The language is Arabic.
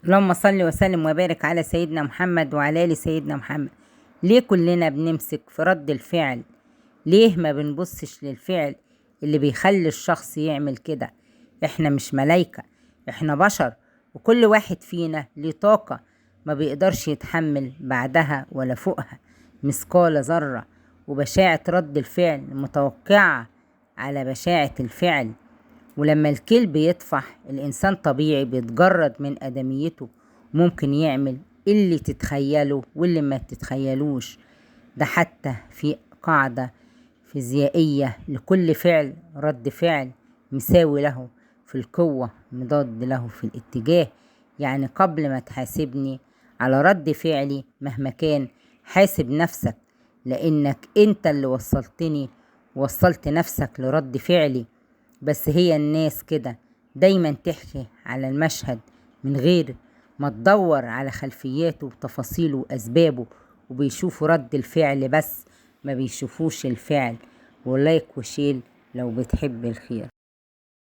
اللهم صل وسلم وبارك على سيدنا محمد وعلى آل سيدنا محمد. ليه كلنا بنمسك في رد الفعل؟ ليه ما بنبصش للفعل اللي بيخلي الشخص يعمل كده؟ احنا مش ملايكة، احنا بشر، وكل واحد فينا ليه طاقة ما بيقدرش يتحمل بعدها ولا فوقها مثقال ذرة، وبشاعة رد الفعل متوقعة على بشاعة الفعل. ولما الكلب يطفح الإنسان طبيعي بيتجرد من آدميته، ممكن يعمل اللي تتخيله واللي ما تتخيلوش. ده حتى في قاعدة فيزيائية: لكل فعل رد فعل مساوي له في القوة مضاد له في الاتجاه. يعني قبل ما تحاسبني على رد فعلي مهما كان، حاسب نفسك، لأنك انت اللي وصلت نفسك لرد فعلي. بس هي الناس كده دايما تحكي على المشهد من غير ما تدور على خلفياته وتفاصيله وأسبابه، وبيشوفوا رد الفعل بس ما بيشوفوش الفعل. ولايك وشيل لو بتحب الخير.